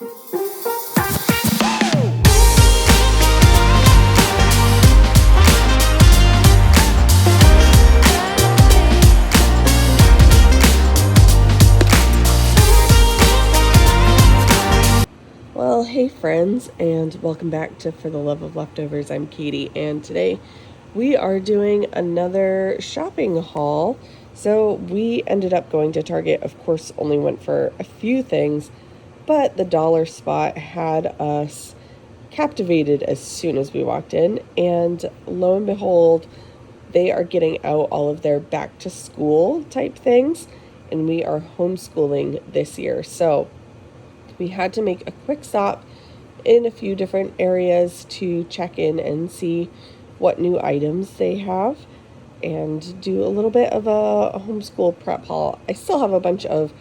Well, hey friends, and welcome back to For the Love of Leftovers. I'm Katie, and today we are doing another shopping haul. So we ended up going to Target. Of course, only went for a few things, but the dollar spot had us captivated as soon as we walked in, and lo and behold, they are getting out all of their back to school type things, and we are homeschooling this year. So we had to make a quick stop in a few different areas to check in and see what new items they have and do a little bit of a homeschool prep haul. I still have a bunch of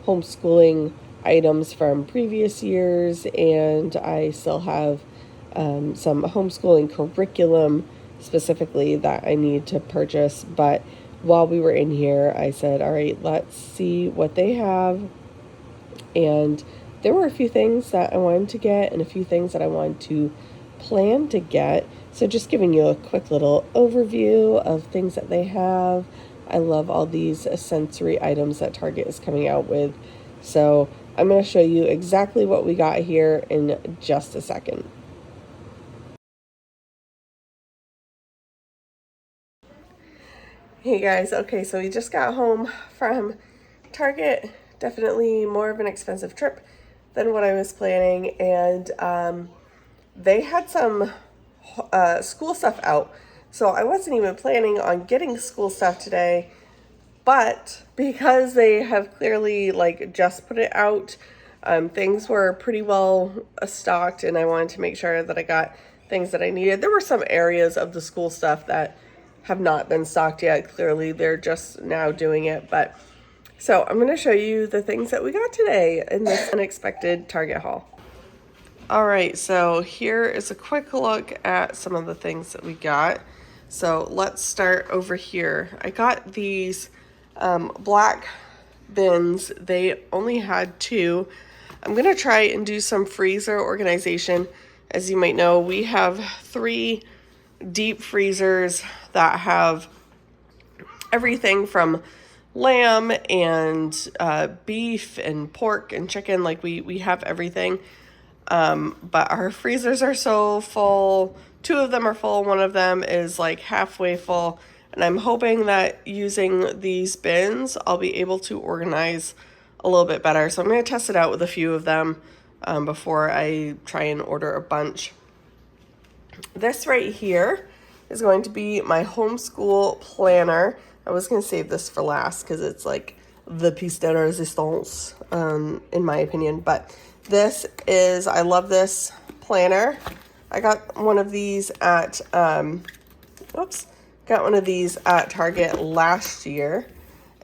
homeschooling items from previous years, and I still have some homeschooling curriculum specifically that I need to purchase. But while we were in here, I said, all right, let's see what they have. And there were a few things that I wanted to get and a few things that I wanted to plan to get. So just giving you a quick little overview of things that they have. I love all these sensory items that Target is coming out with. So I'm going to show you exactly what we got here in just a second. Hey guys, okay, so we just got home from Target. Definitely more of an expensive trip than what I was planning, and they had some school stuff out, so I wasn't even planning on getting school stuff today, but because they have clearly just put it out, things were pretty well stocked, and I wanted to make sure that I got things that I needed. There were some areas of the school stuff that have not been stocked yet. Clearly they're just now doing it, but so I'm going to show you the things that we got today in this unexpected Target haul. All right, so here is a quick look at some of the things that we got. So let's start over here. I got these black bins. They only had 2. I'm going to try and do some freezer organization. As you might know, we have 3 deep freezers that have everything from lamb and beef and pork and chicken. We have everything, but our freezers are so full. 2 of them are full, one of them is halfway full, and I'm hoping that using these bins I'll be able to organize a little bit better. So I'm going to test it out with a few of them before I try and order a bunch. This right here is going to be my homeschool planner. I was going to save this for last because it's the piece de resistance, in my opinion. But this is, I love this planner. I got one of these at, Target last year.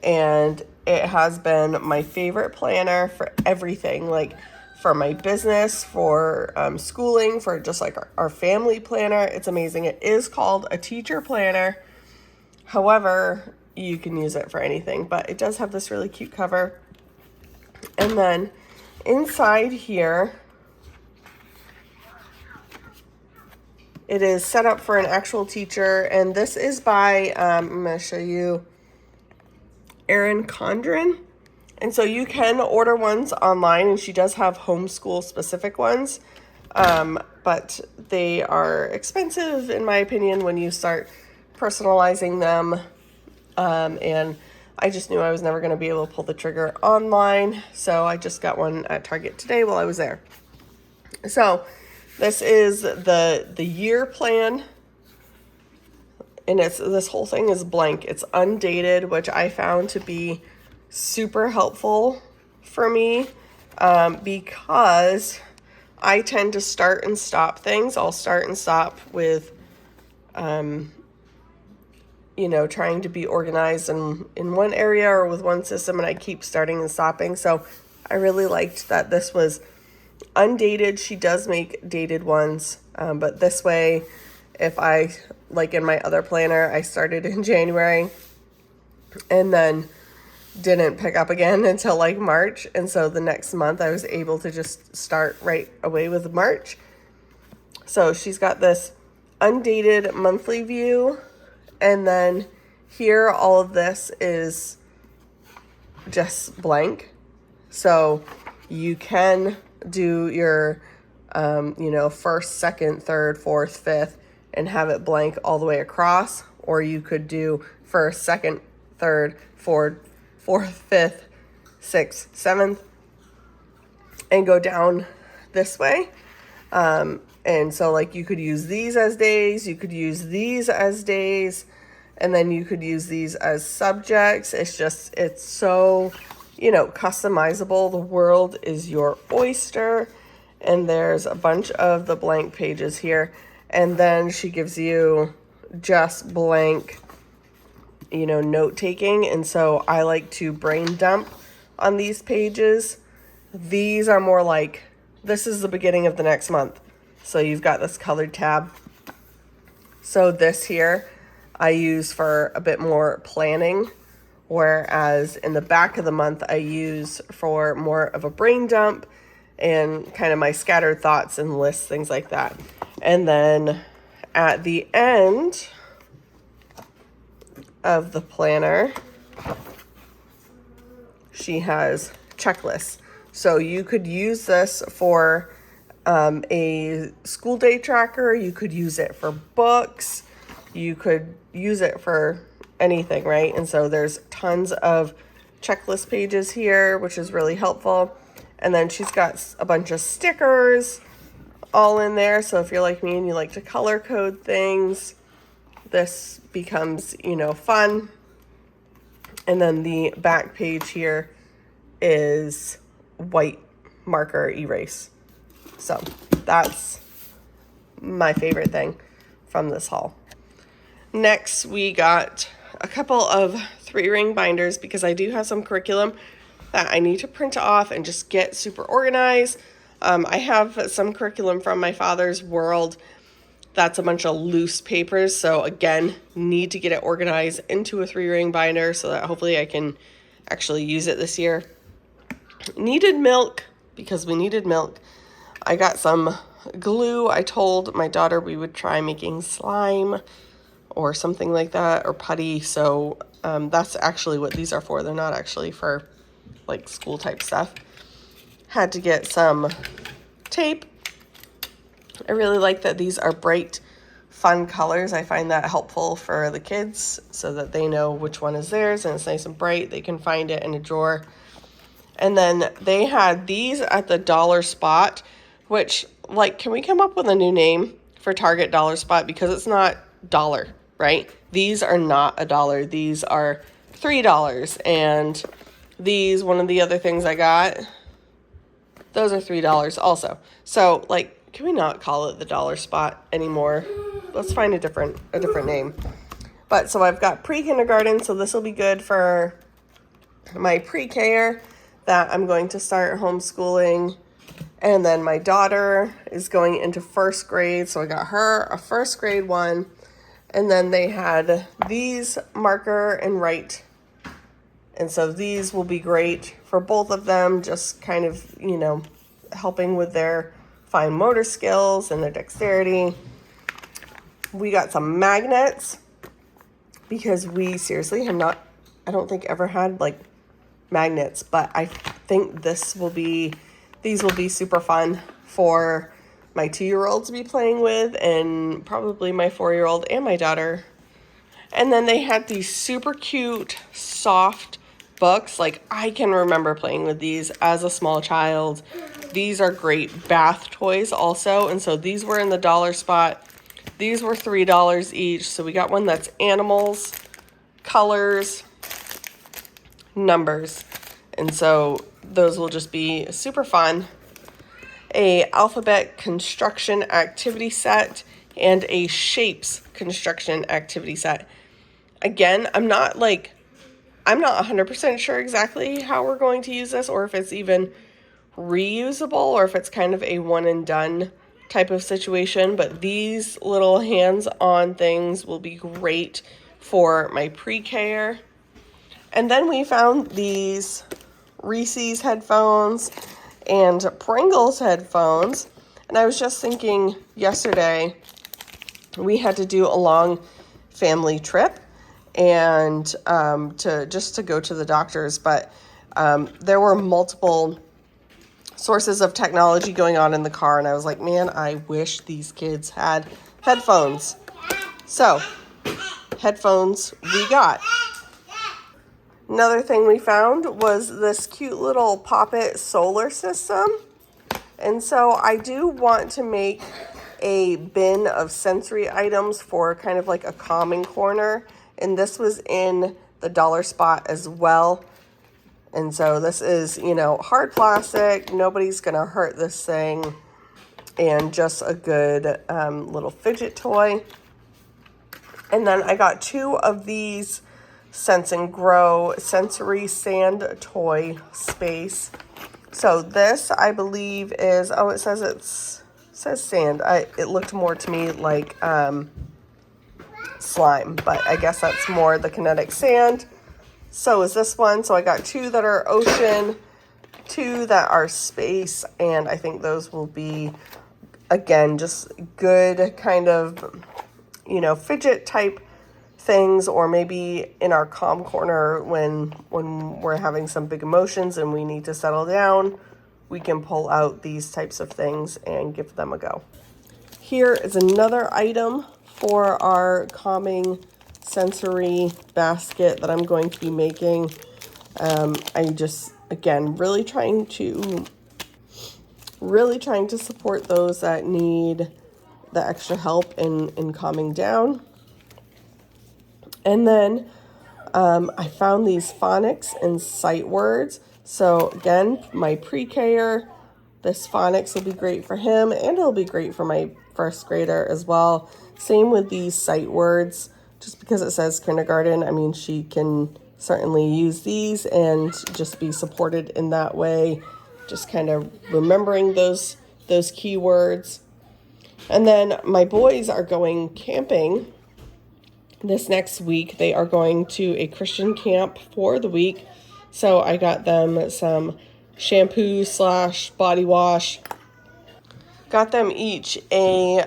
And it has been my favorite planner for everything. For my business, for schooling, for just our family planner. It's amazing. It is called a teacher planner. However, you can use it for anything, but it does have this really cute cover. And then inside here, it is set up for an actual teacher. And this is by, I'm going to show you, Erin Condren. And so you can order ones online, and she does have homeschool specific ones. But they are expensive, in my opinion, when you start personalizing them. And I just knew I was never going to be able to pull the trigger online. So I just got one at Target today while I was there. So this is the year plan. And this whole thing is blank. It's undated, which I found to be super helpful for me because I tend to start and stop things. I'll start and stop with trying to be organized in one area or with one system, and I keep starting and stopping. So I really liked that this was undated. She does make dated ones, but this way, if I, in my other planner, I started in January, and then didn't pick up again until like March. And so the next month I was able to just start right away with March. So she's got this undated monthly view. And then here, all of this is just blank. So you can do your, first, second, third, fourth, fifth, and have it blank all the way across. Or you could do first, second, third, fourth, fifth, sixth, seventh, and go down this way. And so like you could use these as days, you could use these as days, and then you could use these as subjects. It's so, customizable. The world is your oyster. And there's a bunch of the blank pages here. And then she gives you just blank, note taking. And so I like to brain dump on these pages. These are more like, this is the beginning of the next month. So you've got this colored tab. So this here I use for a bit more planning, whereas in the back of the month I use for more of a brain dump and kind of my scattered thoughts and lists, things like that. And then at the end of the planner, she has checklists. So you could use this for a school day tracker. You could use it for books. You could use it for anything, right? And so there's tons of checklist pages here, which is really helpful. And then she's got a bunch of stickers all in there. So if you're like me and you like to color code things, this becomes, fun. And then the back page here is white marker erase. So that's my favorite thing from this haul. Next, we got a couple of 3-ring binders because I do have some curriculum that I need to print off and just get super organized. I have some curriculum from my father's world that's a bunch of loose papers. So again, need to get it organized into a 3-ring binder so that hopefully I can actually use it this year. Needed milk because we needed milk. I got some glue. I told my daughter we would try making slime or something like that, or putty. So that's actually what these are for. They're not actually for like school type stuff. Had to get some tape. I really like that these are bright, fun colors. I find that helpful for the kids so that they know which one is theirs and it's nice and bright. They can find it in a drawer. And then they had these at the dollar spot, which, like, can we come up with a new name for Target dollar spot? Because it's not dollar, right? These are not $1. These are $3. And these, one of the other things I got, those are $3 also. So, like, can we not call it the dollar spot anymore? Let's find a different name. But so I've got pre-kindergarten, so this will be good for my pre-K that I'm going to start homeschooling. And then my daughter is going into first grade, so I got her a first grade one. And then they had these marker and write. And so these will be great for both of them, just kind of, helping with their fine motor skills and their dexterity. We got some magnets because we seriously have not, I don't think ever had like magnets, but I think these will be super fun for my 2-year-old to be playing with and probably my 4-year-old and my daughter. And then they had these super cute, soft books. Like, I can remember playing with these as a small child. These are great bath toys also. And so these were in the dollar spot. These were $3 each. So we got one that's animals, colors, numbers. And so those will just be super fun. A alphabet construction activity set and a shapes construction activity set. Again, I'm not 100% sure exactly how we're going to use this, or if it's even reusable, or if it's kind of a one and done type of situation. But these little hands-on things will be great for my pre-K. And then we found these Reese's headphones and Pringles headphones. And I was just thinking yesterday, we had to do a long family trip and to go to the doctors, but there were multiple sources of technology going on in the car, and I was like, man, I wish these kids had headphones. So, headphones we got. Another thing we found was this cute little Pop-It solar system. And so I do want to make a bin of sensory items for kind of like a calming corner. And this was in the dollar spot as well. And so this is, hard plastic. Nobody's going to hurt this thing. And just a good little fidget toy. And then I got 2 of these Sense and Grow sensory sand toy space. So this, I believe, is, it says sand. It looked more to me like slime, but I guess that's more the kinetic sand. So is this one. So I got 2 that are ocean, 2 that are space, and I think those will be, again, just good kind of, fidget type things, or maybe in our calm corner when we're having some big emotions and we need to settle down, we can pull out these types of things and give them a go. Here is another item for our calming sensory basket that I'm going to be making. I just, again, really trying to support those that need the extra help in calming down. And then I found these phonics and sight words. So again, my pre-Ker, this phonics will be great for him, and it'll be great for my first grader as well. Same with these sight words. Just because it says kindergarten, I mean, she can certainly use these and just be supported in that way. Just kind of remembering those keywords. And then my boys are going camping this next week. They are going to a Christian camp for the week. So I got them some shampoo / body wash. Got them each a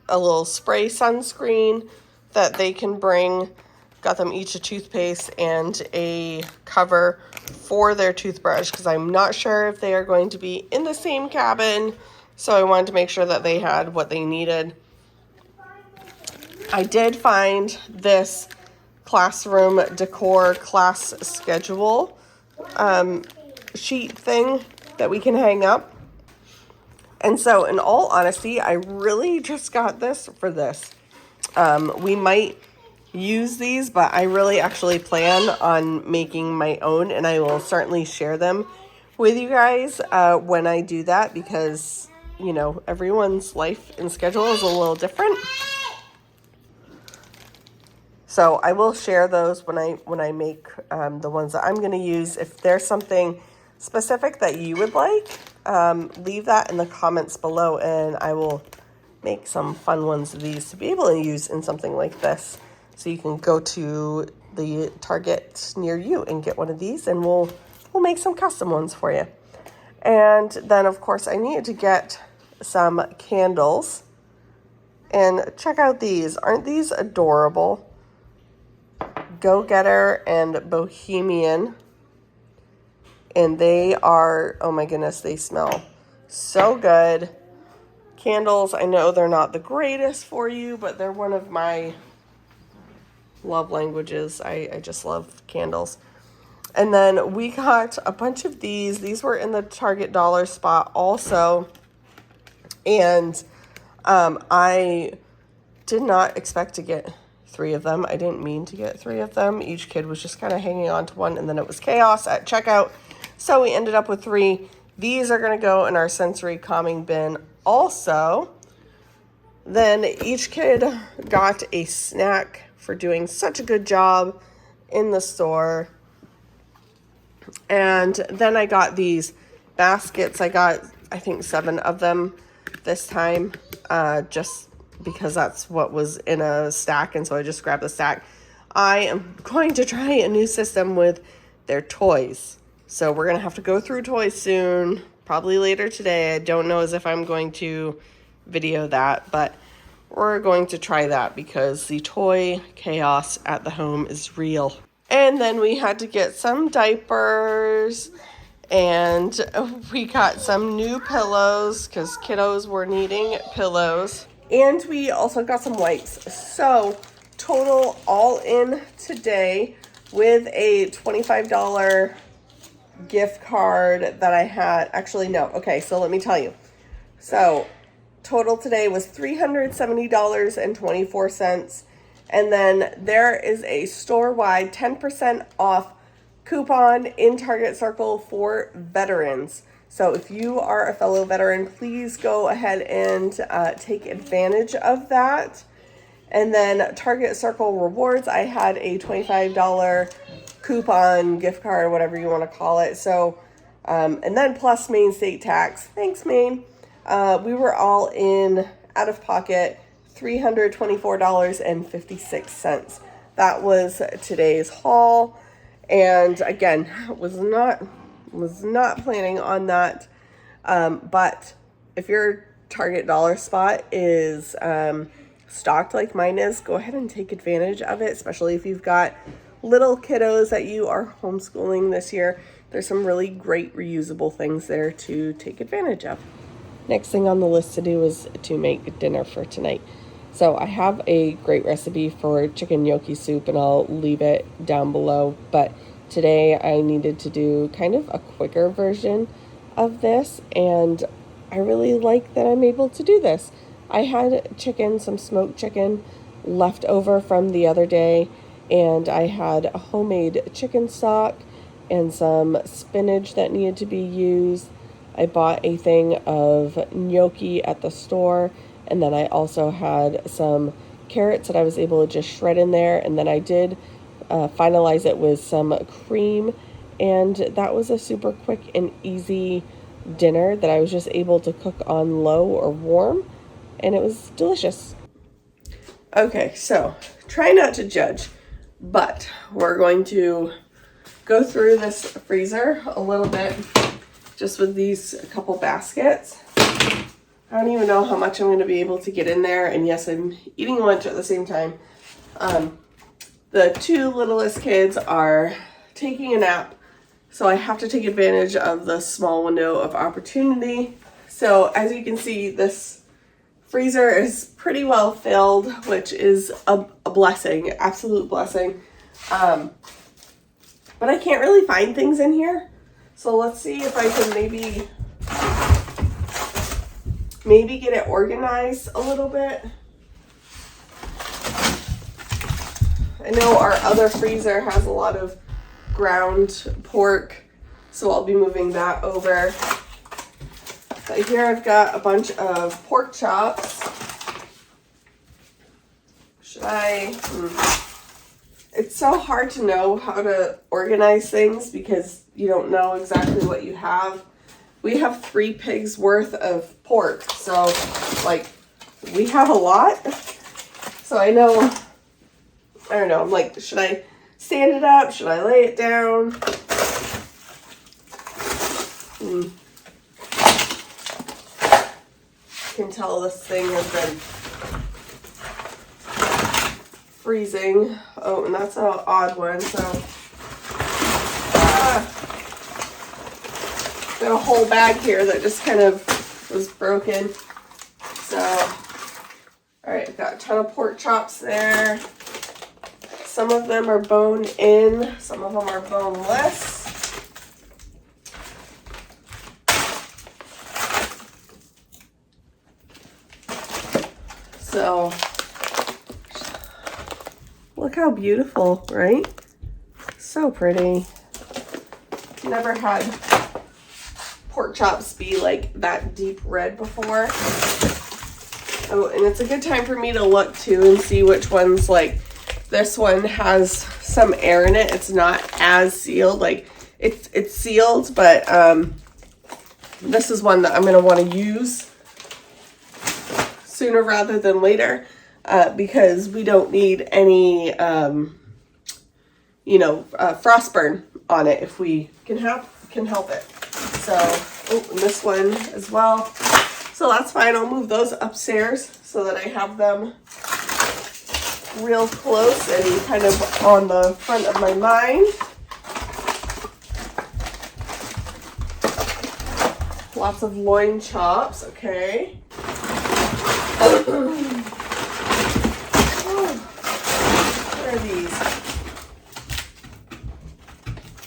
little spray sunscreen that they can bring. Got them each a toothpaste and a cover for their toothbrush, because I'm not sure if they are going to be in the same cabin. So I wanted to make sure that they had what they needed. I did find this classroom decor class schedule sheet thing that we can hang up. And so in all honesty, I really just got this for this. We might use these, but I really actually plan on making my own, and I will certainly share them with you guys when I do that, because, everyone's life and schedule is a little different. So I will share those when I make the ones that I'm going to use. If there's something specific that you would like, leave that in the comments below, and I will make some fun ones of these to be able to use in something like this. So you can go to the Target near you and get one of these, and we'll make some custom ones for you. And then, of course, I needed to get some candles. And check out these. Aren't these adorable? Go-Getter and Bohemian. And they are, oh my goodness, they smell so good. Candles, I know they're not the greatest for you, but they're one of my love languages. I just love candles. And then we got a bunch of these. These were in the Target dollar spot also. And I did not expect to get 3 of them. I didn't mean to get 3 of them. Each kid was just kind of hanging on to one, and then it was chaos at checkout. So we ended up with 3. These are going to go in our sensory calming bin also. Then each kid got a snack for doing such a good job in the store. And then I got these baskets. I got, I think, 7 of them this time, just because that's what was in a stack, and so I just grabbed the stack. I am going to try a new system with their toys. So we're going to have to go through toys soon, probably later today. I don't know as if I'm going to video that, but we're going to try that because the toy chaos at the home is real. And then we had to get some diapers, and we got some new pillows because kiddos were needing pillows. And we also got some wipes. So total all in today with a $25 gift card that I had. Actually, no. Okay, so let me tell you. So total today was $370.24. And then there is a store-wide 10% off coupon in Target Circle for veterans. So if you are a fellow veteran, please go ahead and take advantage of that. And then Target Circle Rewards, I had a $25 coupon, gift card, whatever you want to call it. So, and then plus Maine state tax. Thanks, Maine. We were all in out of pocket $324.56. That was today's haul. And again, was not planning on that. But if your Target dollar spot is stocked like mine is, go ahead and take advantage of it, especially if you've got little kiddos that you are homeschooling this year. There's some really great reusable things there to take advantage of. Next thing on the list to do is to make dinner for tonight. So I have a great recipe for chicken gnocchi soup, and I'll leave it down below. But today I needed to do kind of a quicker version of this, and I really like that I'm able to do this. I had chicken, some smoked chicken left over from the other day, and I had a homemade chicken stock and some spinach that needed to be used. I bought a thing of gnocchi at the store, and then I also had some carrots that I was able to just shred in there, and then I did finalize it with some cream, and that was a super quick and easy dinner that I was just able to cook on low or warm, and it was delicious. Okay, so try not to judge, but we're going to go through this freezer a little bit just with these couple baskets. I don't even know how much I'm going to be able to get in there, and yes, I'm eating lunch at the same time. The two littlest kids are taking a nap, so I have to take advantage of the small window of opportunity. So as you can see, this freezer is pretty well filled, which is a blessing, absolute blessing. But I can't really find things in here. So let's see if I can maybe get it organized a little bit. I know our other freezer has a lot of ground pork, so I'll be moving that over. But here I've got a bunch of pork chops. Should I? It's so hard to know how to organize things because you don't know exactly what you have. We have 3 pigs worth of pork, so like we have a lot. So I don't know, I'm like, should I stand it up? Should I lay it down? You can tell this thing has been freezing. Oh, and that's an odd one, so got a whole bag here that just kind of was broken. So, all right, I've got a ton of pork chops there. Some of them are bone in, some of them are boneless. So, look how beautiful, right? So pretty. Never had pork chops be like that deep red before. Oh, and it's a good time for me to look too and see which ones, like this one has some air in it. It's not as sealed, like it's sealed, but this is one that I'm going to want to use sooner rather than later because we don't need any you know, frostburn on it if we can help it. So, oh, and this one as well. So that's fine. I'll move those upstairs so that I have them real close and kind of on the front of my mind. Lots of loin chops, okay. What are these?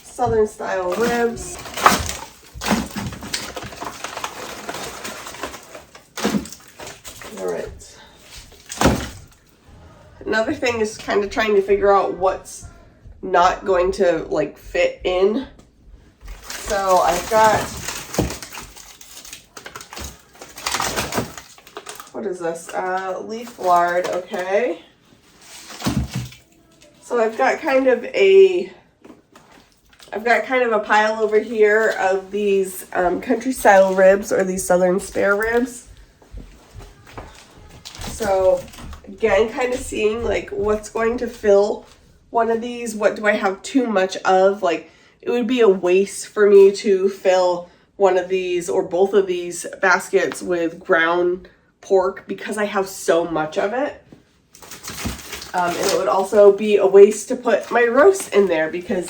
Southern style ribs. All right. Another thing is kind of trying to figure out what's not going to like fit in. So I've got, what is this? Leaf lard, okay. So I've got kind of a pile over here of these country style ribs, or these southern spare ribs. So again, kind of seeing like what's going to fill one of these. What do I have too much of? Like, it would be a waste for me to fill one of these or both of these baskets with ground pork because I have so much of it. And it would also be a waste to put my roast in there because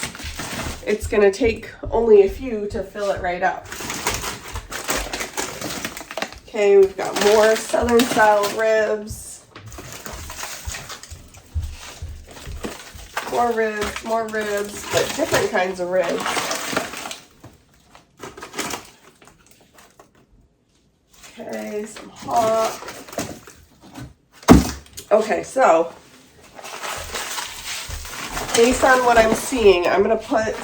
it's going to take only a few to fill it right up. Okay, we've got more southern style ribs. More ribs, but different kinds of ribs. Okay, some hot. Okay, so based on what I'm seeing, I'm going to put,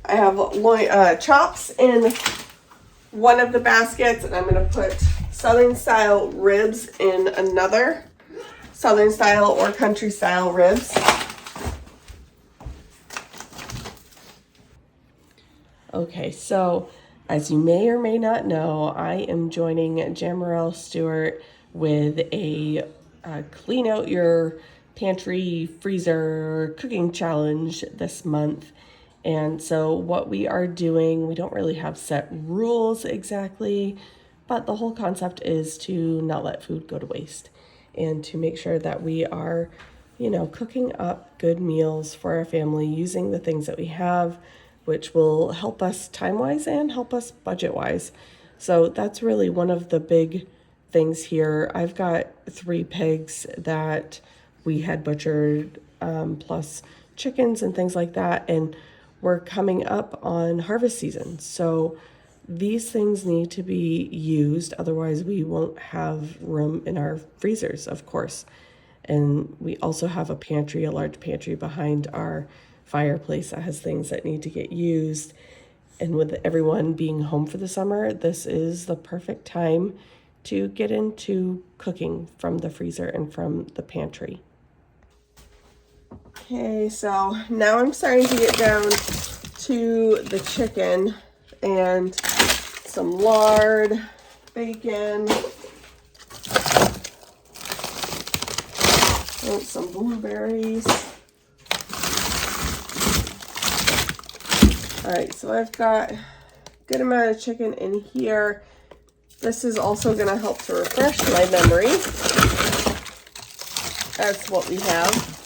I have chops in one of the baskets, and I'm going to put southern style ribs in another, southern style or country style ribs. Okay, so as you may or may not know, I am joining Jamarelle Stewart with a Clean Out Your Pantry Freezer Cooking Challenge this month. And so what we are doing, we don't really have set rules exactly, but the whole concept is to not let food go to waste and to make sure that we are, you know, cooking up good meals for our family using the things that we have, which will help us time-wise and help us budget-wise. So that's really one of the big things here. I've got 3 pigs that we had butchered, plus chickens and things like that, and we're coming up on harvest season. So these things need to be used, otherwise we won't have room in our freezers, of course. And we also have a pantry, a large pantry behind our fireplace that has things that need to get used. And with everyone being home for the summer, this is the perfect time to get into cooking from the freezer and from the pantry. Okay, so now I'm starting to get down to the chicken and some lard, bacon, and some blueberries. All right, so I've got a good amount of chicken in here. This is also going to help to refresh my memory. That's what we have.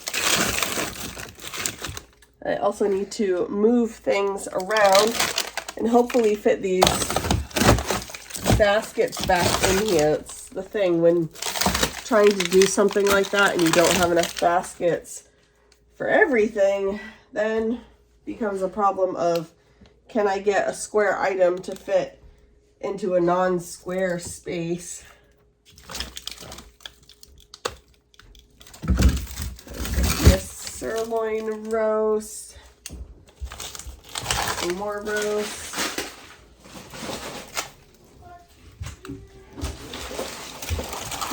I also need to move things around and hopefully fit these baskets back in here. It's the thing when trying to do something like that and you don't have enough baskets for everything, then becomes a problem of, can I get a square item to fit into a non-square space? This sirloin roast, some more roast,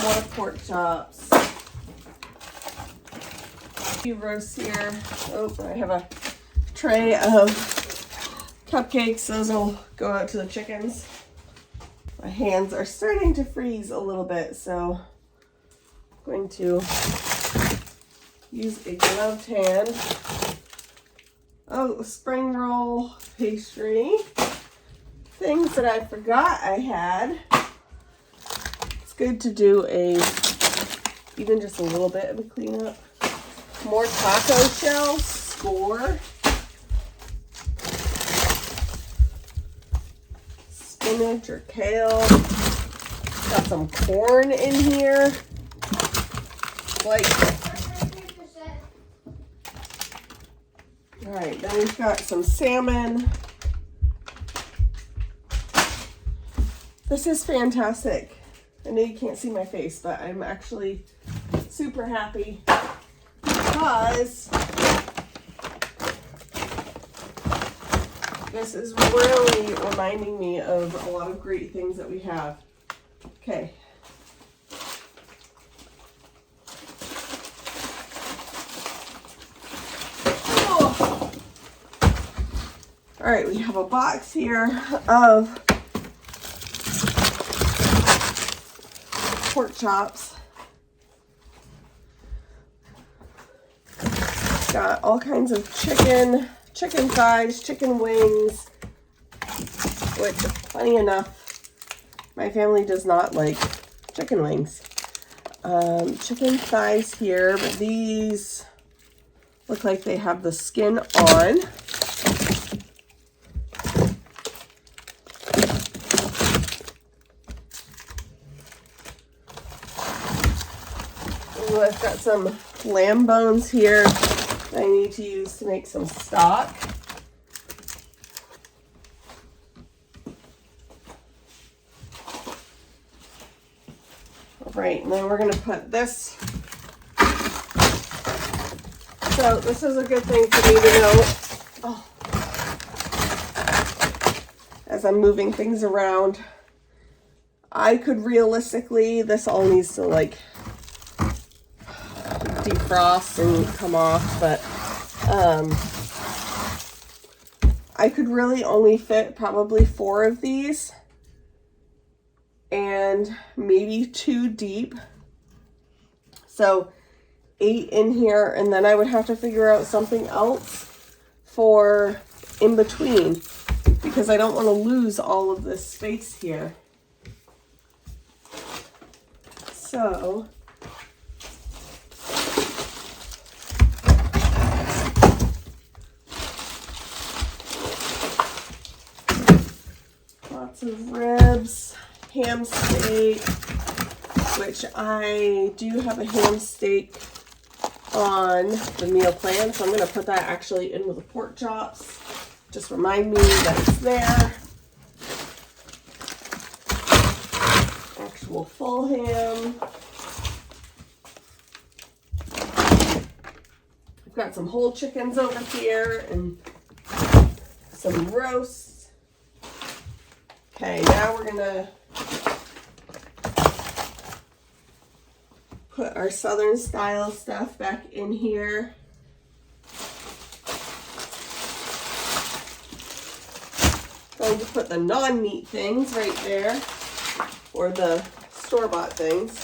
more pork chops, a few roasts here. Oh, I have a tray of cupcakes. Those will go out to the chickens. My hands are starting to freeze a little bit, so I'm going to use a gloved hand Oh, spring roll pastry. Things that I forgot I had. It's good to do even just a little bit of a cleanup. More taco shells, score. Spinach or kale. Got some corn in here. Like, all right, then we've got some salmon. This is fantastic. I know you can't see my face, but I'm actually super happy because this is really reminding me of a lot of great things that we have. Okay. Oh. All right, we have a box here of pork chops. Got all kinds of chicken thighs, chicken wings, which, funny enough, my family does not like chicken wings. Chicken thighs here, but these look like they have the skin on. Ooh, I've got some lamb bones here that I need to use to make some stock. All right, and then we're gonna put this. So this is a good thing for me to know. Oh. As I'm moving things around, I could realistically, this all needs to like defrost and come off, but I could really only fit probably 4 of these and maybe 2 deep. So 8 in here, and then I would have to figure out something else for in between because I don't want to lose all of this space here. So lots of ribs, ham steak, which I do have a ham steak on the meal plan, so I'm going to put that actually in with the pork chops. Just remind me that it's there. Actual full ham. I've got some whole chickens over here and some roasts. Okay, now we're gonna put our Southern style stuff back in here. Going to put the non-meat things right there, or the store-bought things.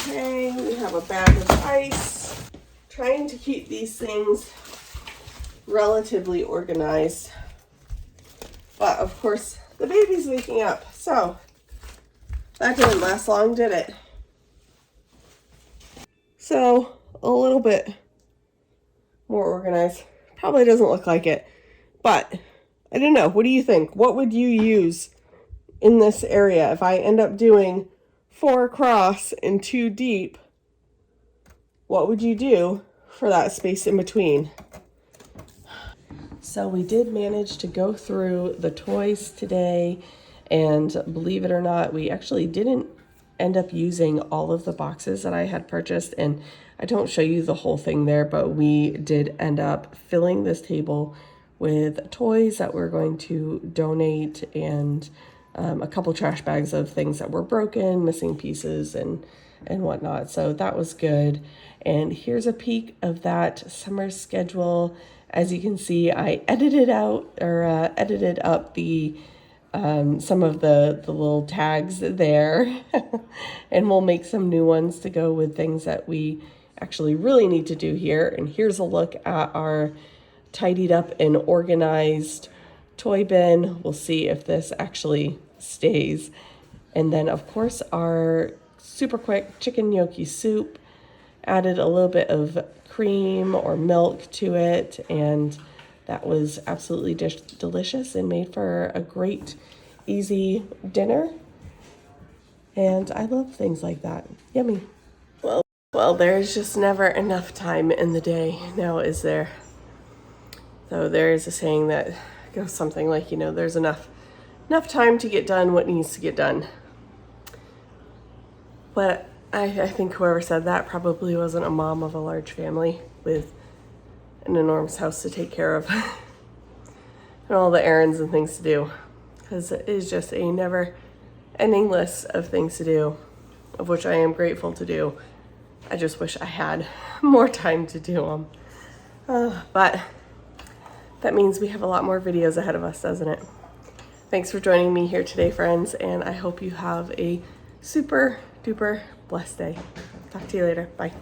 Okay, we have a bag of ice. Trying to keep these things relatively organized. But of course, the baby's waking up, so that didn't last long, did it? So, a little bit more organized. Probably doesn't look like it, but I don't know. What do you think? What would you use in this area if I end up doing 4 across and 2 deep? What would you do for that space in between? So we did manage to go through the toys today, and believe it or not, we actually didn't end up using all of the boxes that I had purchased, and I don't show you the whole thing there, but we did end up filling this table with toys that we're going to donate and a couple trash bags of things that were broken, missing pieces, and whatnot. So that was good. And here's a peek of that summer schedule. As you can see, I edited up the some of the little tags there, and we'll make some new ones to go with things that we actually really need to do here. And here's a look at our tidied up and organized toy bin. We'll see if this actually stays. And then of course our super quick chicken gnocchi soup, added a little bit of cream or milk to it, and that was absolutely delicious and made for a great easy dinner. And I love things like that. Yummy. Well, there's just never enough time in the day now, is there? So there is a saying that goes something like, there's enough time to get done what needs to get done. But I think whoever said that probably wasn't a mom of a large family with an enormous house to take care of and all the errands and things to do, because it is just a never-ending list of things to do, of which I am grateful to do. I just wish I had more time to do them. But that means we have a lot more videos ahead of us, doesn't it? Thanks for joining me here today, friends, and I hope you have a super duper blessed day. Talk to you later. Bye.